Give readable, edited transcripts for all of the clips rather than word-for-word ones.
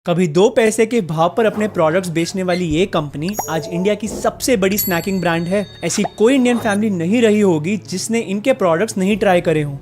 कभी 2 पैसे के भाव पर अपने प्रोडक्ट्स बेचने वाली ये कंपनी आज इंडिया की सबसे बड़ी स्नैकिंग ब्रांड है। ऐसी कोई इंडियन फैमिली नहीं रही होगी जिसने इनके प्रोडक्ट्स नहीं ट्राई करे हों।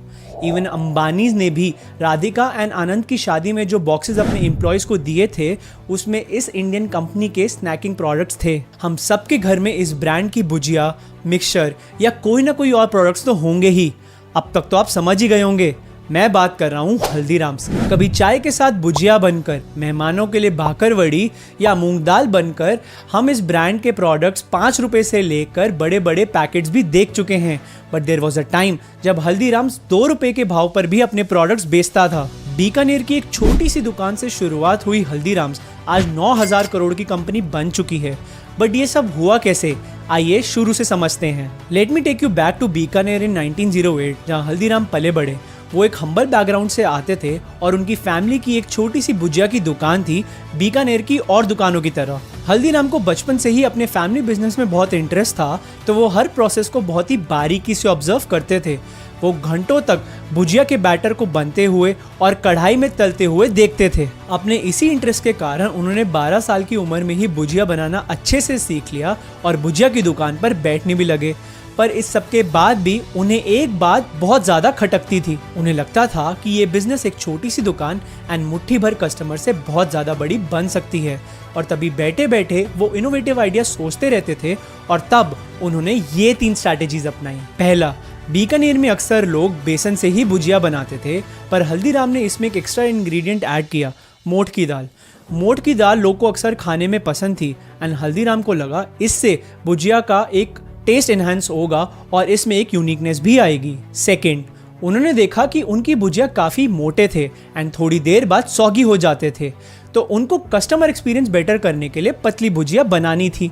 इवन अंबानीज ने भी राधिका एंड आनंद की शादी में जो बॉक्सेस अपने एम्प्लॉयज को दिए थे उसमें इस इंडियन कंपनी के स्नैकिंग प्रोडक्ट्स थे। हम सबके घर में इस ब्रांड की भुजिया, मिक्सचर या कोई ना कोई और प्रोडक्ट्स तो होंगे ही। अब तक तो आप समझ ही गए होंगे, मैं बात कर रहा हूँ हल्दीराम्स की। कभी चाय के साथ भुजिया बनकर, मेहमानों के लिए भाकरवड़ी या मूंग दाल बनकर हम इस ब्रांड के प्रोडक्ट्स 5 रुपए से लेकर बड़े बड़े पैकेट्स भी देख चुके हैं। But there was a time जब हल्दीराम्स 2 रुपए के भाव पर भी अपने प्रोडक्ट्स बेचता था। बीकानेर की एक छोटी सी दुकान से शुरुआत हुई हल्दीराम्स आज 9,000 करोड़ की कंपनी बन चुकी है। बट ये सब हुआ कैसे, आइए शुरू से समझते हैं। Let me take you back to Bikaner in 1908, जहाँ हल्दीराम पले बड़े। वो एक हम्बल बैकग्राउंड से आते थे और उनकी फैमिली की एक छोटी सी भुजिया की दुकान थी, बीकानेर की और दुकानों की तरह। हल्दीराम को बचपन से ही अपने फैमिली बिजनेस में बहुत इंटरेस्ट था, तो वो हर प्रोसेस को बहुत ही बारीकी से ऑब्जर्व करते थे। वो घंटों तक भुजिया के बैटर को बनते हुए और कढ़ाई में तलते हुए देखते थे। अपने इसी इंटरेस्ट के कारण उन्होंने 12 साल की उम्र में ही भुजिया बनाना अच्छे से सीख लिया और भुजिया की दुकान पर बैठने भी लगे। पर इस सब के बाद भी उन्हें एक बात बहुत ज़्यादा खटकती थी। उन्हें लगता था कि ये बिजनेस एक छोटी सी दुकान एंड मुट्ठी भर कस्टमर से बहुत ज़्यादा बड़ी बन सकती है। और तभी बैठे बैठे वो इनोवेटिव आइडिया सोचते रहते थे और तब उन्होंने ये 3 स्ट्रैटेजीज अपनाई। पहला, बीकानेर में अक्सर लोग बेसन से ही भुजिया बनाते थे, पर हल्दीराम ने इसमें एक एक्स्ट्रा इंग्रेडिएंट ऐड किया, मोठ की दाल। मोठ की दाल लोग को अक्सर खाने में पसंद थी एंड हल्दीराम को लगा इससे भुजिया का एक टेस्ट एनहांस होगा और इसमें एक यूनिकनेस भी आएगी। सेकंड, उन्होंने देखा कि उनकी भुजिया काफ़ी मोटे थे एंड थोड़ी देर बाद सौगी हो जाते थे, तो उनको कस्टमर एक्सपीरियंस बेटर करने के लिए पतली भुजिया बनानी थी।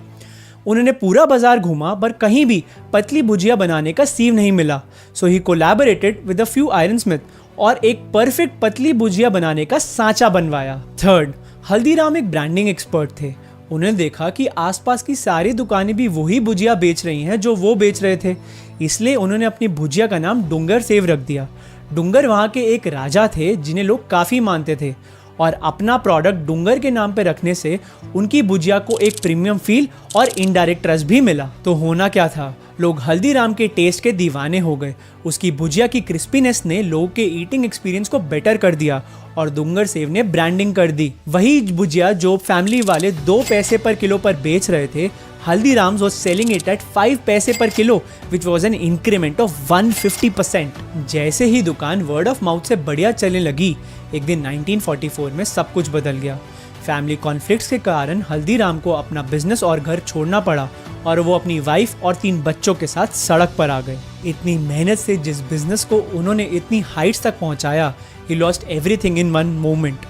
उन्होंने पूरा बाजार घूमा पर कहीं भी पतली भुजिया बनाने का सीव नहीं मिला। So he collaborated with a few iron smith और एक परफेक्ट पतली भुजिया बनाने का सांचा बनवाया। थर्ड, हल्दीराम एक ब्रांडिंग एक्सपर्ट थे। उन्हें देखा कि आसपास की सारी दुकानें भी वही भुजिया बेच रही हैं जो वो बेच रहे थे, इसलिए उन्होंने अपनी भुजिया का नाम डुंगर सेव रख दिया। डुंगर वहाँ के एक राजा थे जिन्हें लोग काफ़ी मानते थे और अपना प्रोडक्ट डुंगर के नाम पे रखने से उनकी भुजिया को एक प्रीमियम फील और इनडायरेक्ट ट्रस्ट भी मिला। तो होना क्या था, लोग हल्दीराम के टेस्ट के दीवाने हो गए। उसकी भुजिया की क्रिस्पीनेस ने लोगों के ईटिंग एक्सपीरियंस को बेटर कर दिया और डुंगर सेव ने ब्रांडिंग कर दी। वही भुजिया जो फैमिली वाले 2 पैसे पर किलो पर बेच रहे थे, Haldiram's was selling it at 5 पैसे पर kilo, which was an increment of 150%। जैसे ही दुकान वर्ड ऑफ माउथ से बढ़िया चलने लगी, एक दिन 1944 में सब कुछ बदल गया। फैमिली कॉन्फ्लिक्ट्स के कारण हल्दीराम को अपना बिजनेस और घर छोड़ना पड़ा और वो अपनी वाइफ और 3 बच्चों के साथ सड़क पर आ गए। इतनी मेहनत से जिस बिजनेस को उन्होंने इतनी हाइट्स तक पहुंचाया, he lost everything in one moment।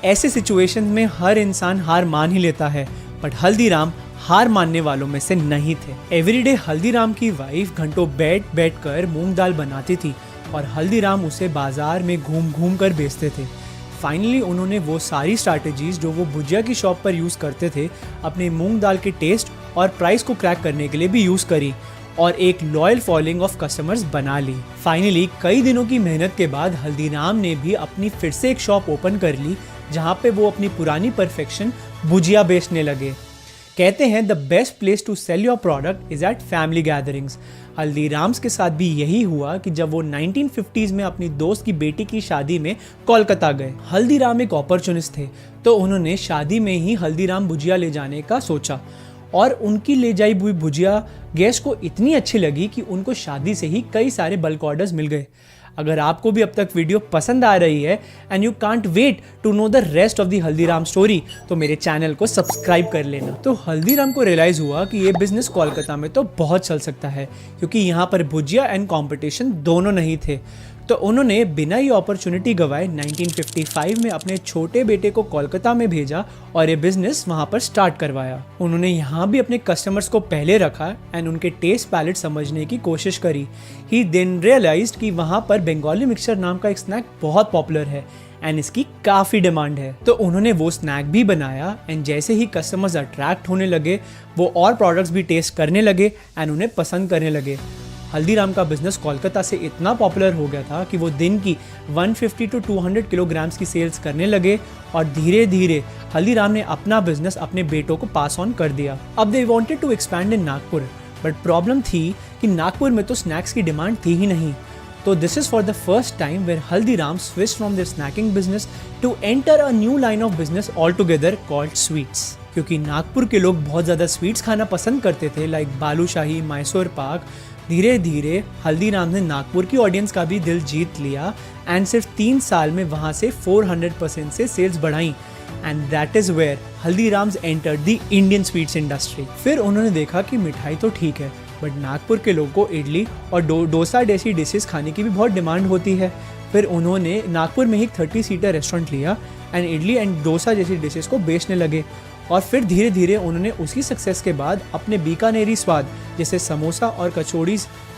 ऐसे सिचुएशन में हर इंसान हार मान ही लेता है, बट हल्दीराम हार मानने वालों में से नहीं थे। एवरीडे हल्दीराम की वाइफ घंटों बैठ कर मूंग दाल बनाती थी और हल्दीराम उसे बाजार में घूम घूम कर बेचते थे। फाइनली उन्होंने वो सारी स्ट्रैटेजीज जो वो भुजिया की शॉप पर यूज़ करते थे अपने मूंग दाल के टेस्ट और प्राइस को क्रैक करने के लिए भी यूज़ करी और एक लॉयल फॉलोइंग ऑफ कस्टमर्स बना ली। फाइनली कई दिनों की मेहनत के बाद हल्दीराम ने भी अपनी फिर से एक शॉप ओपन कर ली, जहाँ पे वो अपनी पुरानी परफेक्शन भुजिया बेचने लगे। कहते हैं the best place to sell your product is at family gatherings. Haldiram's के साथ भी यही हुआ कि जब वो 1950s में अपनी दोस्त की बेटी की शादी में कोलकाता गए। हल्दीराम एक अपॉर्चुनिस्ट थे, तो उन्होंने शादी में ही हल्दीराम भुजिया ले जाने का सोचा और उनकी ले जाई हुई भुजिया गेस्ट को इतनी अच्छी लगी कि उनको शादी से ही कई सारे बल्क ऑर्डर्स मिल गए। अगर आपको भी अब तक वीडियो पसंद आ रही है and you can't wait to know the rest of the Haldiram story, तो मेरे चैनल को सब्सक्राइब कर लेना। तो हल्दीराम को रियलाइज हुआ कि ये बिजनेस कोलकाता में तो बहुत चल सकता है, क्योंकि यहाँ पर भुजिया एंड कंपटीशन दोनों नहीं थे। तो उन्होंने बिना ही अपॉर्चुनिटी गवाए 1955 में अपने छोटे बेटे को कोलकाता में भेजा और ये बिजनेस वहाँ पर स्टार्ट करवाया। उन्होंने यहाँ भी अपने कस्टमर्स को पहले रखा एंड उनके टेस्ट पैलेट समझने की कोशिश करी। ही देन रियलाइज्ड कि वहाँ पर बंगाली मिक्सचर नाम का एक स्नैक बहुत पॉपुलर है एंड इसकी काफ़ी डिमांड है। तो उन्होंने वो स्नैक भी बनाया एंड जैसे ही कस्टमर्स अट्रैक्ट होने लगे, वो और प्रोडक्ट्स भी टेस्ट करने लगे एंड उन्हें पसंद करने लगे। हल्दीराम का बिजनेस कोलकाता से इतना पॉपुलर हो गया था कि वो दिन की 150 to 200 किलोग्राम्स की सेल्स करने लगे और धीरे धीरे हल्दीराम ने अपना बिजनेस अपने बेटों को पास ऑन कर दिया। अब they wanted to expand in Nagpur, but problem थी कि नागपुर में तो स्नैक्स की डिमांड थी ही नहीं। तो this is for the first time where Haldiram switch from their snacking business to enter a new line of business all together called sweets. क्योंकि नागपुर के लोग बहुत ज़्यादा स्वीट्स खाना पसंद करते थे, लाइक बालूशाही, मैसूर पाक। धीरे धीरे हल्दीराम ने नागपुर की ऑडियंस का भी दिल जीत लिया एंड सिर्फ 3 साल में वहाँ से 400% से सेल्स बढ़ाई। And that is where Haldiram's entered the Indian sweets industry. फिर उन्होंने देखा कि मिठाई तो ठीक है, बट नागपुर के लोगों को इडली और डोसा जैसी डिशेस खाने की भी बहुत डिमांड होती है। फिर उन्होंने नागपुर में ही 30 सीटर रेस्टोरेंट लिया एंड इडली एंड डोसा जैसी डिशेस को बेचने लगे। और फिर धीरे धीरे उन्होंने उसी सक्सेस के बाद अपने बीकानेरी स्वाद जैसे समोसा और कचौड़ी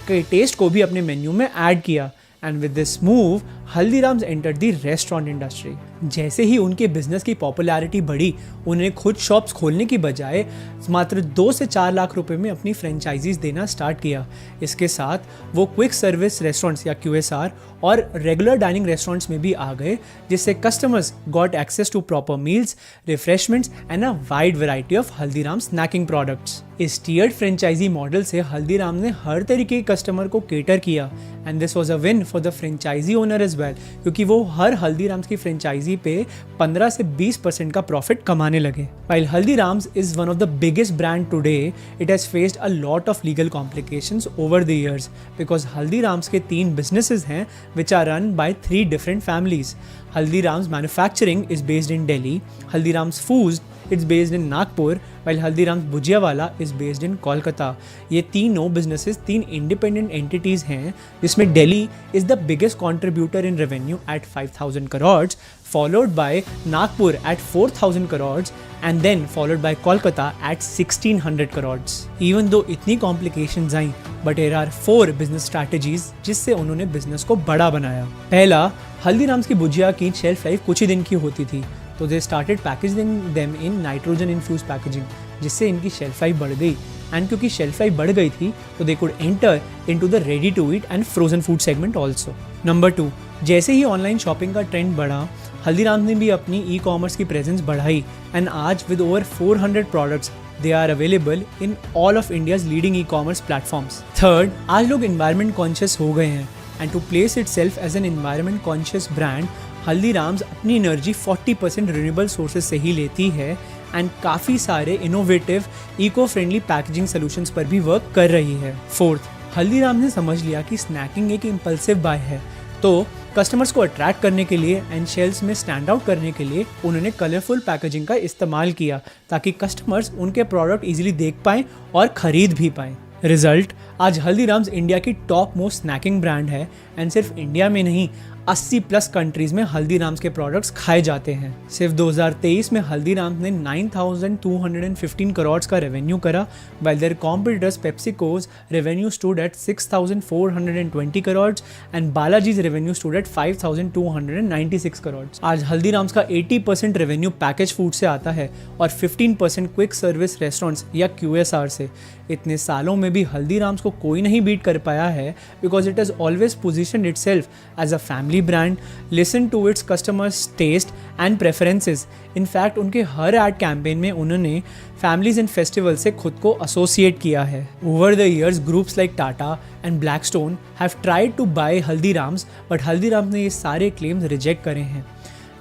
के टेस्ट को भी अपने मेन्यू में ऐड किया। And with this move Haldiram's entered the restaurant industry. जैसे ही उनके बिजनेस की पॉपुलैरिटी बढ़ी, उन्हें खुद शॉप्स खोलने की बजाय मात्र 2 से 4 लाख रुपए में अपनी फ्रेंचाइजीज देना स्टार्ट किया। इसके साथ वो क्विक सर्विस रेस्टोरेंट्स या QSR और रेगुलर डाइनिंग रेस्टोरेंट्स में भी आ गए, जिससे customers got access to proper meals, refreshments and a wide variety of Haldiram snacking products. इस टियर्ड फ्रेंचाइजी मॉडल से हल्दीराम ने हर तरीके के कस्टमर को केटर किया and this was a win for the franchise owner as well, क्योंकि वो हर हल्दीराम्स की फ्रेंचाइजी पे 15 से 20% का प्रॉफिट कमाने लगे। While Haldiram's is one of the biggest brand today, it has faced a lot of legal complications over the years because Haldiram's के 3 businesses हैं which are run by 3 different families. Haldiram's manufacturing is based in Delhi, Haldiram's foods it's based in Nagpur, while Haldiram's Bhujiawala is based in Kolkata. ये तीनों businesses 3 independent entities हैं, जिसमें Delhi is the biggest contributor in revenue at 5,000 crores, followed by Nagpur at 4,000 crores, and then followed by Kolkata at 1,600 crores. Even though इतनी complications I, but there are 4 business strategies जिससे उन्होंने business को बड़ा बनाया। पहला, हल्दीराम्स की भुजिया की shelf life कुछ ही दिन की होती थी, तो they started packaging them in nitrogen infuse packaging, जिससे इनकी शेल्फ लाइफ बढ़ गई। एंड क्योंकि शेल्फ लाइफ बढ़ गई थी, तो they could enter into the ready to eat and frozen food segment also. Number 2, जैसे ही ऑनलाइन शॉपिंग का ट्रेंड बढ़ा, हल्दीराम्स ने भी अपनी ई-कॉमर्स की प्रेजेंस बढ़ाई एंड आज with over 400 products they are available in all of India's leading e-commerce platforms. Third, आज लोग environment conscious हो गए हैं and to place itself as an environment conscious brand, Haldiram's अपनी एनर्जी 40% रिन्यूएबल सोर्सेज से ही लेती है एंड काफ़ी सारे innovative eco friendly packaging solutions पर भी वर्क कर रही है। फोर्थ, हल्दीराम्स ने समझ लिया कि स्नैकिंग एक इम्पल्सिव बाय है, तो कस्टमर्स को अट्रैक्ट करने के लिए एंड शेल्स में स्टैंड आउट करने के लिए उन्होंने कलरफुल पैकेजिंग का इस्तेमाल किया ताकि कस्टमर्स उनके प्रोडक्ट इजीली देख पाएँ और ख़रीद भी पाएँ। रिजल्ट, आज हल्दीराम्स इंडिया की टॉप मोस्ट स्नैकिंग ब्रांड है एंड सिर्फ इंडिया में नहीं, 80+ कंट्रीज में हल्दीराम्स के प्रोडक्ट्स खाए जाते हैं। सिर्फ 2023 में हल्दीराम्स ने 9,215 करोड़ का रेवेन्यू करा, while their competitors PepsiCo's revenue stood at 6,420 crore and Balaji's revenue stood at 5,296 crore. आज हल्दीराम्स का 80% रेवेन्यू पैकेज फूड से आता है और 15% क्विक सर्विस रेस्टोरेंट्स या QSR से। इतने सालों में भी हल्दीराम्स को कोई नहीं बीट कर पाया है because it has always positioned itself as a family brand, listen to its customers taste and preferences. In fact उनके हर एड कैंपेन में उन्होंने फैमिलीज एंड फेस्टिवल से खुद को एसोसिएट किया है। Over the years groups like Tata and Blackstone have tried to buy Haldiram's, but Haldiram's ने ये सारे क्लेम्स रिजेक्ट करे हैं।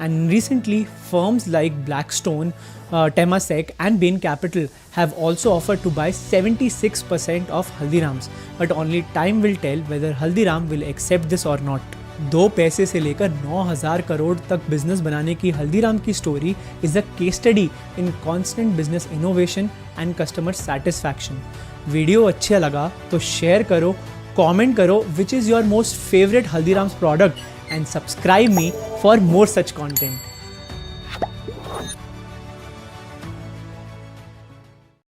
And recently, firms like Blackstone, Temasek and Bain Capital have also offered to buy 76% of Haldiram's, but only time will tell whether Haldiram will accept this or not. 2 पैसे से लेकर 9,000 करोड़ तक business बनाने की हल्दीराम की story is a case study in constant business innovation and customer satisfaction. Video अच्छा लगा तो शेयर करो, कमेंट करो which is your most favourite Haldiram's product and subscribe me for more such content.